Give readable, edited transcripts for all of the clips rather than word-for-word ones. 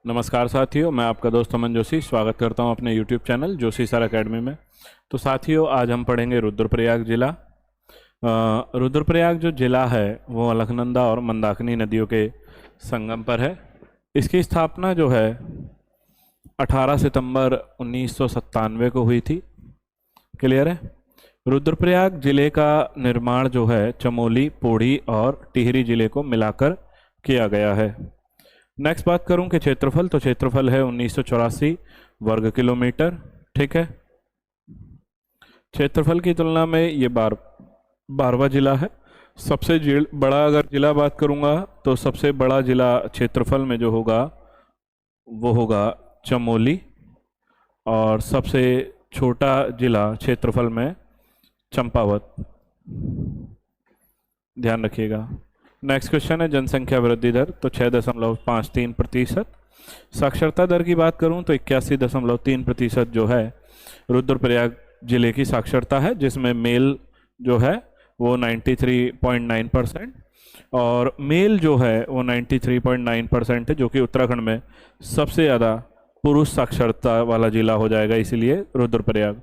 नमस्कार साथियों, मैं आपका दोस्त अमन जोशी स्वागत करता हूं अपने YouTube channel Joshi sir academy में। तो साथियों, आज हम पढ़ेंगे रुद्रप्रयाग जिला। रुद्रप्रयाग जो जिला है वो अलकनंदा और मंदाकिनी नदियों के संगम पर है। इसकी स्थापना जो है 18 सितंबर 1997 को हुई थी। क्लियर है। रुद्रप्रयाग जिले का निर्माण जो है चमोली, पौड़ी और टिहरी जिले को मिलाकर किया गया है। नेक्स्ट बात करूं कि क्षेत्रफल, तो क्षेत्रफल है 1984 वर्ग किलोमीटर। ठीक है। क्षेत्रफल की तुलना में ये 12वां जिला है। सबसे बड़ा अगर जिला बात करूंगा तो सबसे बड़ा जिला क्षेत्रफल में जो होगा वो होगा चमोली, और सबसे छोटा जिला क्षेत्रफल में चंपावत। ध्यान रखिएगा। नेक्स्ट क्वेश्चन है जनसंख्या वृद्धि दर, तो 6.53%। साक्षरता दर की बात करूं तो 81.3% जो है रुद्रप्रयाग जिले की साक्षरता है, जिसमें मेल जो है वो 93.9% और मेल जो है वो 93.9% है, जो कि उत्तराखंड में सबसे ज़्यादा पुरुष साक्षरता वाला जिला हो जाएगा, इसीलिए रुद्रप्रयाग।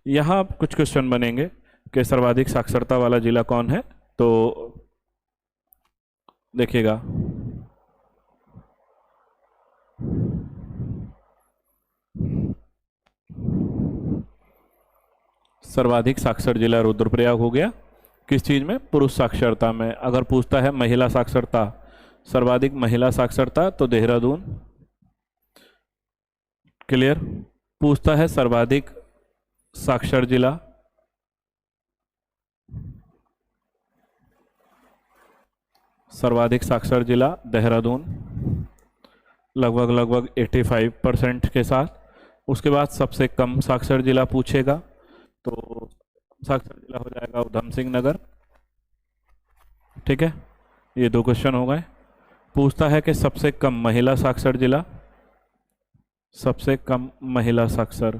यहाँ कुछ क्वेश्चन बनेंगे कि सर्वाधिक साक्षरता वाला जिला कौन है, तो देखिएगा। सर्वाधिक साक्षर जिला रुद्रप्रयाग हो गया। किस चीज़ में? पुरुष साक्षरता में। अगर पूछता है महिला साक्षरता, सर्वाधिक महिला साक्षरता, तो देहरादून। क्लियर। पूछता है सर्वाधिक साक्षर जिला, सर्वाधिक साक्षर जिला देहरादून, लगभग 85% के साथ। उसके बाद सबसे कम साक्षर जिला पूछेगा, तो साक्षर जिला हो जाएगा उधम सिंह नगर। ठीक है, ये 2 क्वेश्चन हो गए। पूछता है कि सबसे कम महिला साक्षर जिला, सबसे कम महिला साक्षर,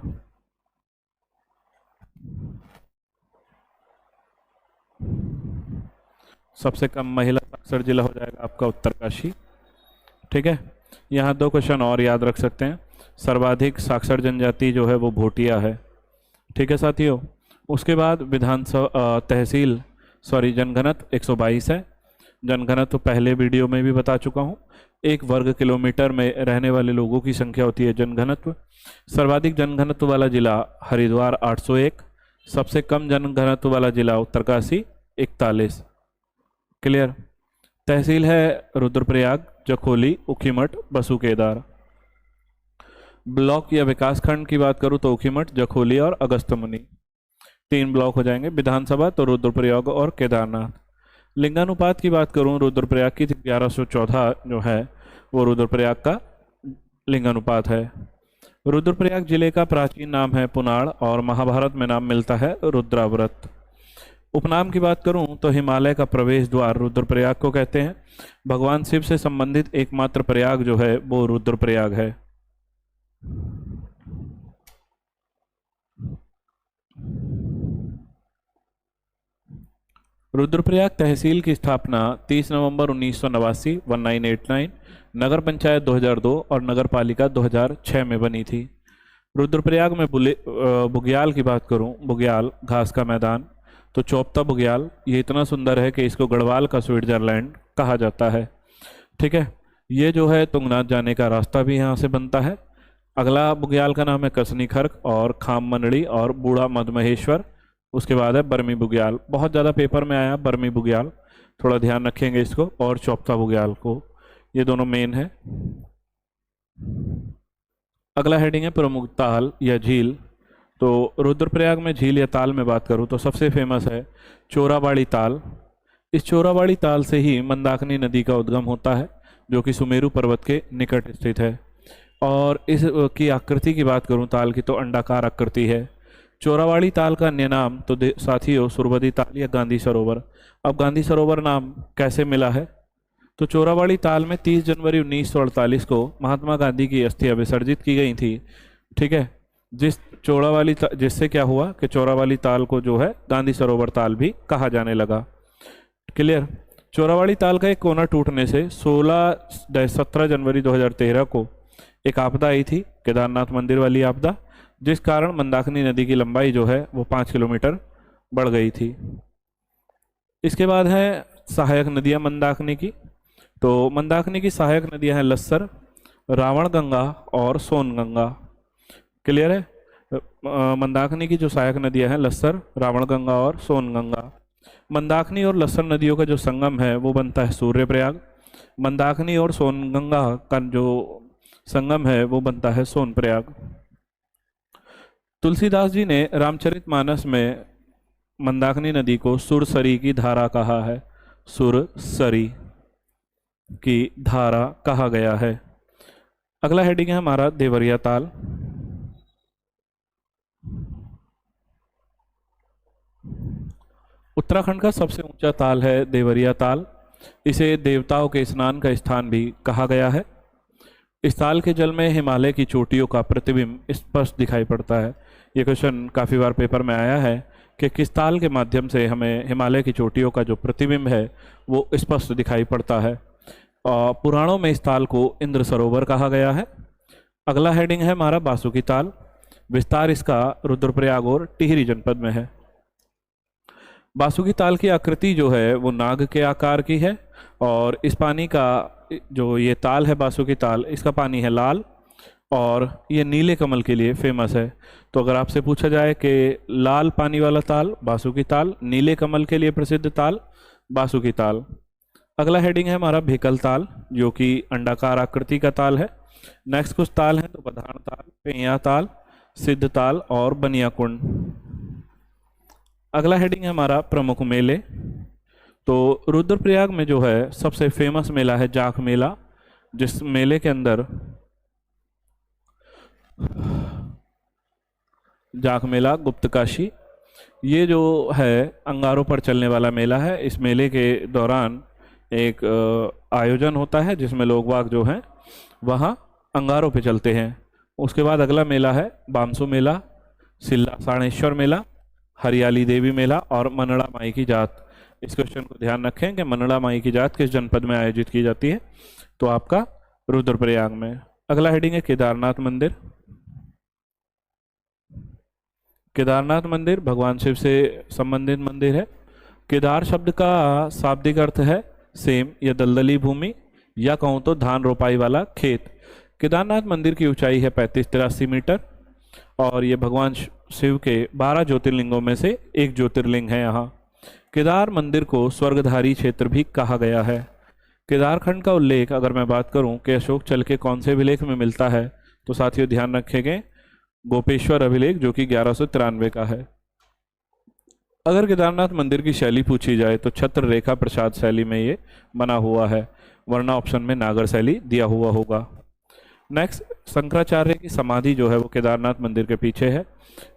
सबसे कम महिला साक्षर जिला हो जाएगा आपका उत्तरकाशी। ठीक है। यहाँ 2 क्वेश्चन और याद रख सकते हैं। सर्वाधिक साक्षर जनजाति जो है वो भोटिया है। ठीक है साथियों। उसके बाद विधानसभा जनघनत्व 122 है। जनघनत्व पहले वीडियो में भी बता चुका हूँ। 1 वर्ग किलोमीटर में रहने वाले लोगों की संख्या होती है जनघनत्व। सर्वाधिक जनघनत्व वाला जिला हरिद्वार 801, सबसे कम जनघनत्व वाला जिला उत्तरकाशी 41। क्लियर। तहसील है रुद्रप्रयाग, जखोली, उखीमठ, बसुकेदार। ब्लॉक या विकास खंड की बात करूं तो उखीमठ, जखोली और अगस्त्यमुनि 3 ब्लॉक हो जाएंगे। विधानसभा तो रुद्रप्रयाग और केदारनाथ। लिंगानुपात की बात करूं रुद्रप्रयाग की 1114 जो है वो रुद्रप्रयाग का लिंगानुपात है। रुद्रप्रयाग जिले का प्राचीन नाम है पुनाड़ और महाभारत में नाम मिलता है रुद्राव्रत। उपनाम की बात करूं तो हिमालय का प्रवेश द्वार रुद्रप्रयाग को कहते हैं। भगवान शिव से संबंधित एकमात्र प्रयाग जो है वो रुद्रप्रयाग है। रुद्रप्रयाग तहसील की स्थापना 30 नवंबर 1989 1989, नगर पंचायत 2002 और नगर पालिका 2006 में बनी थी। रुद्रप्रयाग में बुग्याल की बात करूं, बुग्याल घास का मैदान, तो चौपता बुग्याल ये इतना सुंदर है कि इसको गढ़वाल का स्विट्जरलैंड कहा जाता है। ठीक है। ये जो है तुंगनाथ जाने का रास्ता भी यहाँ से बनता है। अगला बुग्याल का नाम है कसनी खर्क और खाम मनड़ी और बूढ़ा मधमहेश्वर। उसके बाद है बर्मी बुग्याल, बहुत ज़्यादा पेपर में आया बर्मी बुग्याल, थोड़ा ध्यान रखेंगे इसको, और चौपता बुग्याल को, ये दोनों मेन है। अगला हेडिंग है प्रमुख ताल या झील, तो रुद्रप्रयाग में झील या ताल में बात करूं तो सबसे फेमस है चोराबाड़ी ताल। इस चोराबाड़ी ताल से ही मंदाकिनी नदी का उद्गम होता है, जो कि सुमेरु पर्वत के निकट स्थित है। और इस की आकृति की बात करूं ताल की, तो अंडाकार आकृति है। चोराबाड़ी ताल का अन्य नाम तो साथियों सुरबदी ताल या गांधी सरोवर। अब गांधी सरोवर नाम कैसे मिला है, तो चोराबाड़ी ताल में 30 जनवरी 1948 को महात्मा गांधी की अस्थियां विसर्जित की गई थी। ठीक है। जिससे क्या हुआ कि चोराबाड़ी ताल को जो है गांधी सरोवर ताल भी कहा जाने लगा। क्लियर। चोराबाड़ी ताल का एक कोना टूटने से 17 जनवरी 2013 को एक आपदा आई थी, केदारनाथ मंदिर वाली आपदा, जिस कारण मंदाकिनी नदी की लंबाई जो है वो 5 किलोमीटर बढ़ गई थी। इसके बाद है सहायक नदियां मंदाकिनी की। तो मंदाकिनी की सहायक नदियां हैं लस्सर, रावण गंगा और सोन गंगा। क्लियर है? मंदाकिनी की जो सहायक नदियां हैं लस्सर, रावण गंगा और सोन गंगा। मंदाकिनी और लस्सर नदियों का जो संगम है वो बनता है सूर्यप्रयाग। मंदाकिनी और सोनगंगा का जो संगम है वो बनता है सोनप्रयाग। तुलसीदास जी ने रामचरितमानस में मंदाकिनी नदी को सुरसरी की धारा कहा है। सुरसरी की धारा कहा गया है। अगला हेडिंग है हमारा देवरिया ताल। उत्तराखंड का सबसे ऊंचा ताल है देवरिया ताल। इसे देवताओं के स्नान का स्थान भी कहा गया है। इस ताल के जल में हिमालय की चोटियों का प्रतिबिंब स्पष्ट दिखाई पड़ता है। ये क्वेश्चन काफ़ी बार पेपर में आया है कि किस ताल के माध्यम से हमें हिमालय की चोटियों का जो प्रतिबिंब है वो स्पष्ट दिखाई पड़ता है। और पुराणों में इस ताल को इंद्र सरोवर कहा गया है। अगला हेडिंग है हमारा बासुकी ताल। विस्तार इसका रुद्रप्रयाग और टिहरी जनपद में है। बासुकी ताल की आकृति जो है वो नाग के आकार की है और इस पानी का जो ये ताल है बासुकी ताल, इसका पानी है लाल और ये नीले कमल के लिए फेमस है। तो अगर आपसे पूछा जाए कि लाल पानी वाला ताल बासुकी ताल, नीले कमल के लिए प्रसिद्ध ताल बासुकी ताल। अगला हेडिंग है हमारा भेकल ताल, जो कि अंडाकार आकृति का ताल है। नेक्स्ट कुछ ताल हैं तो बधान ताल, पेया ताल, सिद्ध ताल और बनिया कुंड। अगला हेडिंग है हमारा प्रमुख मेले। तो रुद्रप्रयाग में जो है सबसे फेमस मेला है जाख मेला, जिस मेले के अंदर जाख मेला गुप्तकाशी, ये जो है अंगारों पर चलने वाला मेला है। इस मेले के दौरान एक आयोजन होता है जिसमें लोग बाग जो हैं वहाँ अंगारों पे चलते हैं। उसके बाद अगला मेला है बामसू मेला, सिल्ला साणेश्वर मेला, हरियाली देवी मेला और मनड़ा माई की जात। इस क्वेश्चन को ध्यान रखें कि मनड़ा माई की जात किस जनपद में आयोजित की जाती है, तो आपका रुद्रप्रयाग में। अगला हेडिंग है केदारनाथ मंदिर। केदारनाथ मंदिर भगवान शिव से संबंधित मंदिर है। केदार शब्द का शाब्दिक अर्थ है सेम या दलदली भूमि, या कहूँ तो धान रोपाई वाला खेत। केदारनाथ मंदिर की ऊंचाई है 35-83 मीटर और ये भगवान शिव के 12 ज्योतिर्लिंगों में से एक ज्योतिर्लिंग है। यहाँ केदार मंदिर को स्वर्गधारी क्षेत्र भी कहा गया है। केदारखंड का उल्लेख अगर मैं बात करूं कि अशोक चल के कौन से अभिलेख में मिलता है, तो साथियों ध्यान रखेंगे गोपेश्वर अभिलेख, जो कि 1193 का है। अगर केदारनाथ मंदिर की शैली पूछी जाए तो छत्र रेखा प्रसाद शैली में ये बना हुआ है, वरना ऑप्शन में नागर शैली दिया हुआ होगा। नेक्स्ट, शंकराचार्य की समाधि जो है वो केदारनाथ मंदिर के पीछे है।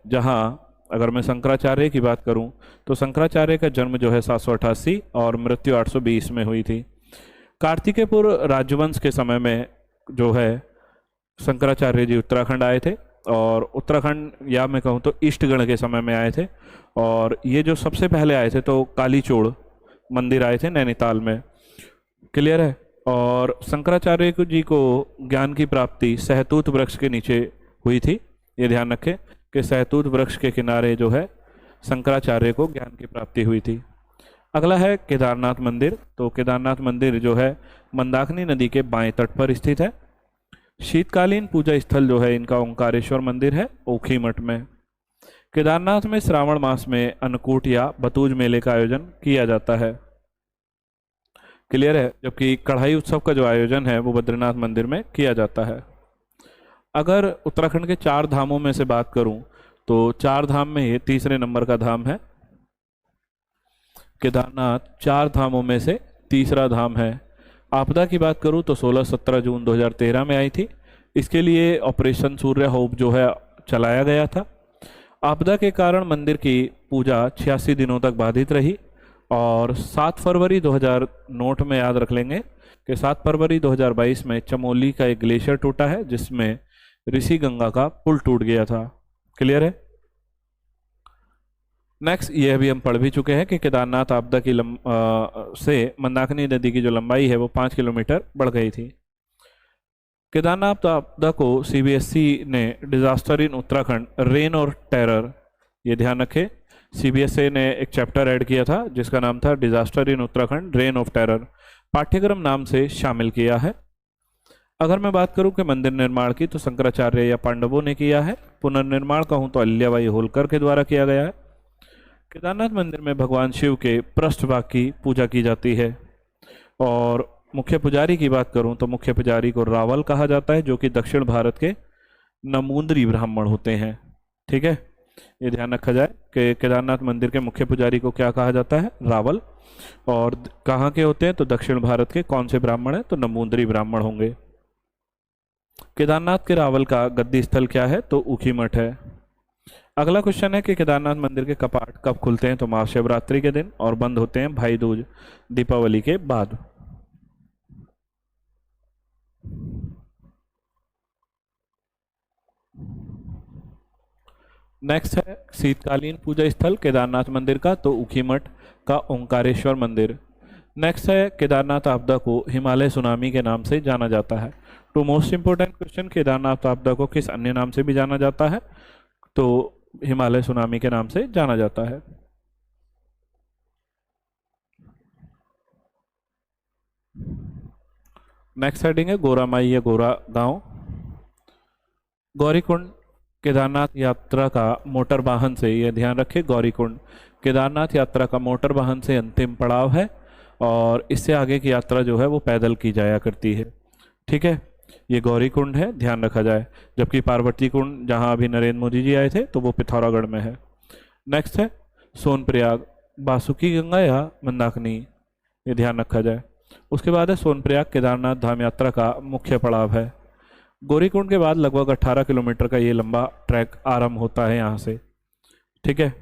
जहाँ अगर मैं शंकराचार्य की बात करूं तो शंकराचार्य का जन्म जो है 788 और मृत्यु 820 में हुई थी। कार्तिकेयपुर राजवंश के समय में जो है शंकराचार्य जी उत्तराखंड आए थे और उत्तराखंड, या मैं कहूँ तो ईष्टगण के समय में आए थे। और ये जो सबसे पहले आए थे तो कालीचोड़ मंदिर आए थे नैनीताल में। क्लियर है? और शंकराचार्य जी को ज्ञान की प्राप्ति सहतूत वृक्ष के नीचे हुई थी। ये ध्यान रखें कि सहतूत वृक्ष के किनारे जो है शंकराचार्य को ज्ञान की प्राप्ति हुई थी। अगला है केदारनाथ मंदिर। तो केदारनाथ मंदिर जो है मंदाकिनी नदी के बाएं तट पर स्थित है। शीतकालीन पूजा स्थल जो है इनका ओंकारेश्वर मंदिर है ओखीमठ में। केदारनाथ में श्रावण मास में अन्नकूट या बतूज मेले का आयोजन किया जाता है। क्लियर है? जबकि कढ़ाई उत्सव का जो आयोजन है वो बद्रीनाथ मंदिर में किया जाता है। अगर उत्तराखंड के 4 धामों में से बात करूं तो 4 धाम में ये तीसरे नंबर का धाम है। केदारनाथ 4 धामों में से तीसरा धाम है। आपदा की बात करूं तो 16-17 जून 2013 में आई थी। इसके लिए ऑपरेशन सूर्य होप जो है चलाया गया था। आपदा के कारण मंदिर की पूजा 86 दिनों तक बाधित रही और 7 फरवरी 2000 नोट में याद रख लेंगे कि 7 फरवरी 2022 में चमोली का एक ग्लेशियर टूटा है जिसमें ऋषि गंगा का पुल टूट गया था। क्लियर है? नेक्स्ट, ये अभी हम पढ़ भी चुके हैं कि केदारनाथ आपदा की से मंदाकिनी नदी की जो लंबाई है वो 5 किलोमीटर बढ़ गई थी। केदारनाथ आपदा को सीबीएसई ने डिजास्टर इन उत्तराखंड रेन और टेरर, ये ध्यान रखें, सीबीएसई ने एक चैप्टर ऐड किया था जिसका नाम था disaster in Uttarakhand rain of terror, पाठ्यक्रम नाम से शामिल किया है। अगर मैं बात करूं कि मंदिर निर्माण की, तो शंकराचार्य या पांडवों ने किया है। पुनर्निर्माण कहूं तो अहिल्याबाई होलकर के द्वारा किया गया है। केदारनाथ मंदिर में भगवान शिव के पृष्ठभाग की पूजा की जाती है। और मुख्य पुजारी की बात करूं तो मुख्य पुजारी को रावल कहा जाता है, जो कि दक्षिण भारत के नमूंद्री ब्राह्मण होते हैं। ठीक है, ये ध्यान रखा जाए कि केदारनाथ मंदिर के मुख्य पुजारी को क्या कहा जाता है, रावल। और कहाँ के होते हैं, तो दक्षिण भारत के। कौन से ब्राह्मण हैं, तो नमूंद्री ब्राह्मण होंगे। केदारनाथ के रावल का गद्दी स्थल क्या है, तो ऊखीमठ है। अगला क्वेश्चन है कि केदारनाथ मंदिर के कपाट कब खुलते हैं, तो महाशिवरात्रि के दिन, और बंद होते हैं भाई दूज दीपावली के बाद। नेक्स्ट है शीतकालीन पूजा स्थल केदारनाथ मंदिर का, तो ऊखीमठ का ओंकारेश्वर मंदिर। नेक्स्ट है केदारनाथ आपदा को हिमालय सुनामी के नाम से जाना जाता है। तो मोस्ट इंपोर्टेंट क्वेश्चन, केदारनाथ आपदा को किस अन्य नाम से भी जाना जाता है, तो हिमालय सुनामी के नाम से जाना जाता है। नेक्स्ट हेडिंग है गोरामाई या गोरा गांव। गौरीकुंड केदारनाथ यात्रा का मोटर वाहन से, यह ध्यान रखें, गौरीकुंड केदारनाथ यात्रा का मोटर वाहन से अंतिम पड़ाव है, और इससे आगे की यात्रा जो है वो पैदल की जाया करती है। ठीक है, ये गौरीकुंड है, ध्यान रखा जाए। जबकि पार्वती कुंड, जहां अभी नरेंद्र मोदी जी आए थे, तो वो पिथौरागढ़ में है। नेक्स्ट है सोनप्रयाग, बासुकी गंगा या मंदाकिनी, ये ध्यान रखा जाए। उसके बाद है सोनप्रयाग केदारनाथ धाम यात्रा का मुख्य पड़ाव है। गौरीकुंड के बाद लगभग 18 किलोमीटर का ये लंबा ट्रैक आरंभ होता है यहाँ से। ठीक है,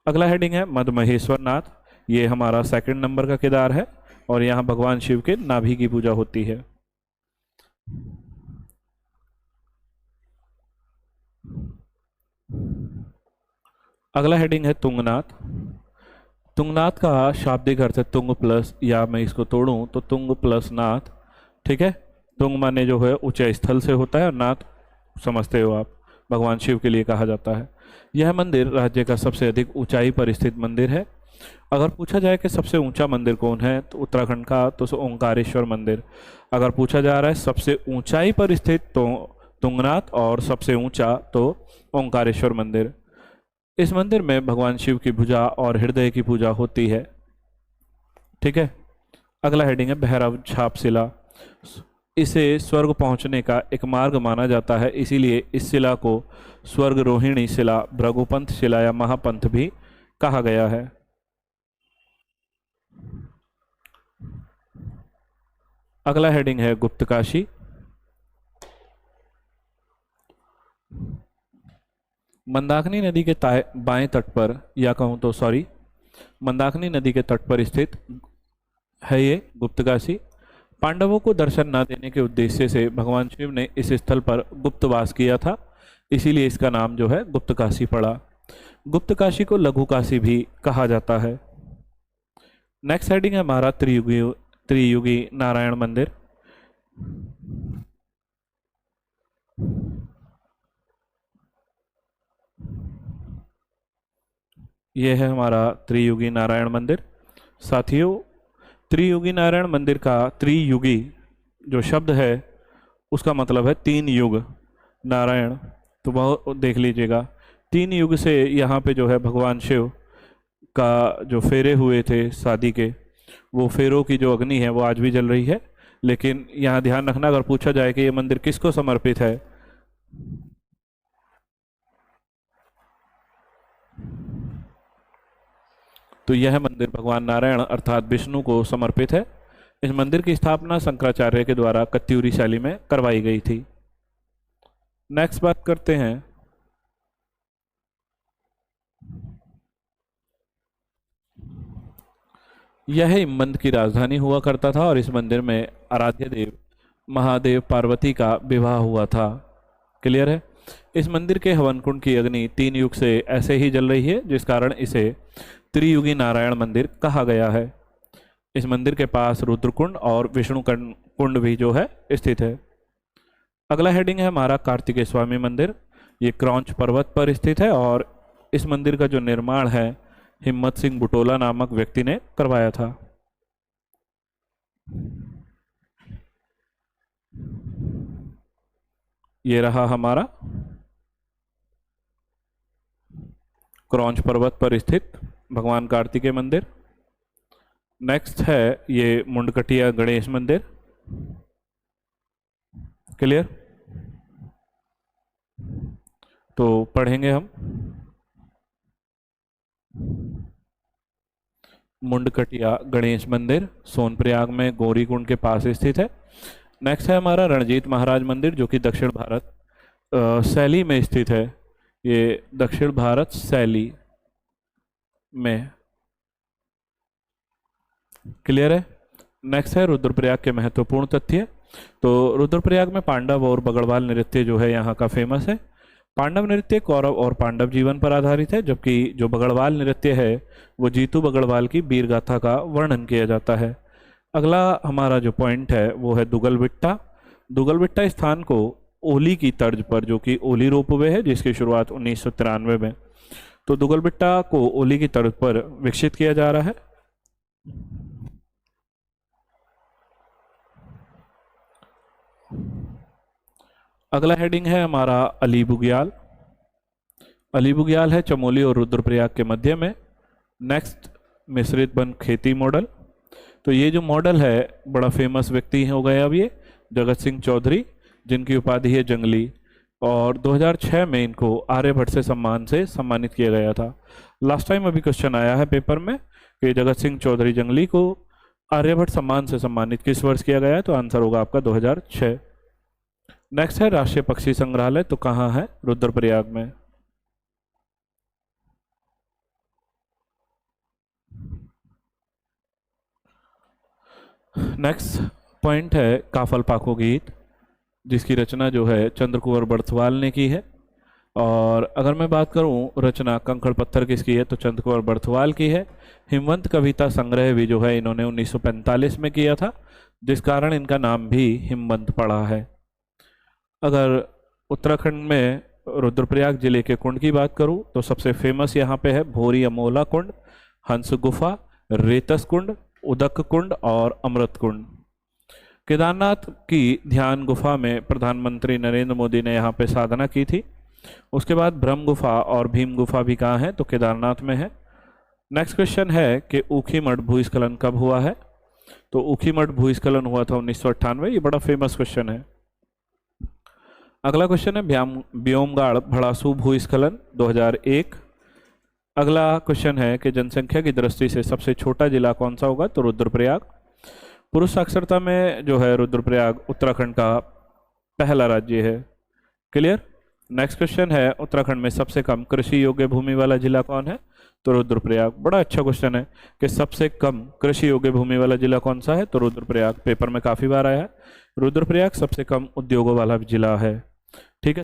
अगला हेडिंग है मदमहेश्वर नाथ, ये हमारा सेकंड नंबर का केदार है, और यहाँ भगवान शिव के नाभि की पूजा होती है। अगला हेडिंग है तुंगनाथ। तुंगनाथ का शाब्दिक अर्थ है तुंग प्लस, या मैं इसको तोड़ूं तो तुंग प्लस नाथ। ठीक है, तुंग माने जो है ऊंचे स्थल से होता है, और नाथ समझते हो आप, भगवान शिव के लिए कहा जाता है। यह मंदिर राज्य का सबसे अधिक ऊंचाई पर स्थित मंदिर है। अगर पूछा जाए कि सबसे ऊंचा मंदिर कौन है, तो उत्तराखंड का, तो ओंकारेश्वर मंदिर। अगर पूछा जा रहा है सबसे ऊंचाई पर स्थित, तो तुंगनाथ, और सबसे ऊंचा तो ओंकारेश्वर मंदिर। इस मंदिर में भगवान शिव की भुजा और हृदय की पूजा होती है। ठीक है, अगला हेडिंग है भैरव छाप शिला। इसे स्वर्ग पहुंचने का एक मार्ग माना जाता है, इसीलिए इस शिला को स्वर्ग रोहिणी शिला, भृगुपंथ शिला या महापंथ भी कहा गया है। अगला हेडिंग है गुप्तकाशी। मंदाकिनी नदी के बाएं तट पर, या कहूं तो सॉरी, मंदाकिनी नदी के तट पर स्थित है ये गुप्तकाशी। पांडवों को दर्शन न देने के उद्देश्य से भगवान शिव ने इस स्थल पर गुप्तवास किया था, इसीलिए इसका नाम जो है गुप्तकाशी पड़ा। गुप्तकाशी को लघु काशी भी कहा जाता है। नेक्स्ट हेडिंग है हमारा त्रियुगी नारायण मंदिर। यह है हमारा त्रियुगी नारायण मंदिर। साथियों, त्रियुगी नारायण मंदिर का त्रियुगी जो शब्द है उसका मतलब है 3 युग नारायण, तो वह देख लीजिएगा। 3 युग से यहाँ पे जो है भगवान शिव का जो फेरे हुए थे शादी के, वो फेरों की जो अग्नि है वो आज भी जल रही है। लेकिन यहाँ ध्यान रखना, अगर पूछा जाए कि ये मंदिर किसको समर्पित है, तो यह मंदिर भगवान नारायण अर्थात विष्णु को समर्पित है। इस मंदिर की स्थापना शंकराचार्य के द्वारा कत्यूरी शैली में करवाई गई थी। नेक्स्ट बात करते हैं यह इम्बंद की राजधानी हुआ करता था, और इस मंदिर में आराध्य देव महादेव पार्वती का विवाह हुआ था। क्लियर है। इस मंदिर के हवन कुंड की अग्नि 3 युग से ऐसे ही जल रही है, जिस कारण इसे त्रियुगी नारायण मंदिर कहा गया है। इस मंदिर के पास रुद्रकुंड और विष्णु कुंड भी जो है स्थित है। अगला हेडिंग है हमारा कार्तिकेय स्वामी मंदिर। ये क्रौंच पर्वत पर स्थित है और इस मंदिर का जो निर्माण है हिम्मत सिंह बुटोला नामक व्यक्ति ने करवाया था। ये रहा हमारा क्रौंच पर्वत पर स्थित भगवान कार्तिकेय मंदिर। नेक्स्ट है ये मुंडकटिया गणेश मंदिर। क्लियर? तो पढ़ेंगे हम। मुंडकटिया गणेश मंदिर सोनप्रयाग में गौरीकुंड के पास स्थित है। नेक्स्ट है हमारा रणजीत महाराज मंदिर जो कि दक्षिण भारत सैली में स्थित है। ये दक्षिण भारत सैली में। क्लियर है? नेक्स्ट है रुद्रप्रयाग के महत्वपूर्ण तथ्य। तो रुद्रप्रयाग में पांडव और बगड़वाल नृत्य जो है यहाँ का फेमस है। पांडव नृत्य कौरव और पांडव जीवन पर आधारित है, जबकि जो बगड़वाल नृत्य है वो जीतू बगड़वाल की वीर गाथा का वर्णन किया जाता है। अगला हमारा जो पॉइंट है वो है दुगलबिट्टा। दुगलबिट्टा स्थान को ओली की तर्ज पर, जो कि ओली रोपवे है जिसकी शुरुआत 1993 में, तो दुगलबिट्टा को ओली की तर्ज पर विकसित किया जा रहा है। अगला हेडिंग है हमारा अली बुग्याल। अली बुग्याल है चमोली और रुद्रप्रयाग के मध्य में। नेक्स्ट मिश्रित वन खेती मॉडल। तो ये जो मॉडल है बड़ा फेमस व्यक्ति हो गए अब ये जगत सिंह चौधरी, जिनकी उपाधि है जंगली, और 2006 में इनको आर्यभट्ट से सम्मानित किया गया था। लास्ट टाइम अभी क्वेश्चन आया है पेपर में कि जगत सिंह चौधरी जंगली को आर्यभट्ट सम्मान से सम्मानित किस वर्ष किया गया है, तो आंसर होगा आपका 2006। नेक्स्ट है राष्ट्रीय पक्षी संग्रहालय, तो कहाँ है? रुद्रप्रयाग में। नेक्स्ट पॉइंट है काफल पाको गीत, जिसकी रचना जो है चंद्रकुंवर बड़थवाल ने की है। और अगर मैं बात करूं रचना कंकड़ पत्थर किसकी है, तो चंद्रकुंवर बड़थवाल की है। हिमवंत कविता संग्रह भी जो है इन्होंने 1945 में किया था, जिस कारण इनका नाम भी हिमवंत पड़ा है। अगर उत्तराखंड में रुद्रप्रयाग जिले के कुंड की बात करूं तो सबसे फेमस यहाँ पे है भोरी अमोला कुंड, हंस गुफा, रेतस कुंड, उदक कुंड और अमृत कुंड। केदारनाथ की ध्यान गुफा में प्रधानमंत्री नरेंद्र मोदी ने यहाँ पे साधना की थी। उसके बाद ब्रह्म गुफा और भीम गुफा भी कहाँ है, तो केदारनाथ में है। नेक्स्ट क्वेश्चन है कि ऊखीमठ भूस्खलन कब हुआ है, तो ऊखीमठ भूस्खलन हुआ था 1998। ये बड़ा फेमस क्वेश्चन है। अगला क्वेश्चन है ब्योमगाड़ भड़ासू भूस्खलन 2001। अगला क्वेश्चन है कि जनसंख्या की दृष्टि से सबसे छोटा जिला कौन सा होगा, तो रुद्रप्रयाग। पुरुष साक्षरता में जो है रुद्रप्रयाग उत्तराखंड का पहला राज्य है। क्लियर? नेक्स्ट क्वेश्चन है उत्तराखंड में सबसे कम कृषि योग्य भूमि वाला जिला कौन है, तो रुद्रप्रयाग। बड़ा अच्छा क्वेश्चन है कि सबसे कम कृषि योग्य भूमि वाला जिला कौन सा है, तो रुद्रप्रयाग। पेपर में काफी बार आया है। रुद्रप्रयाग सबसे कम उद्योगों वाला जिला है।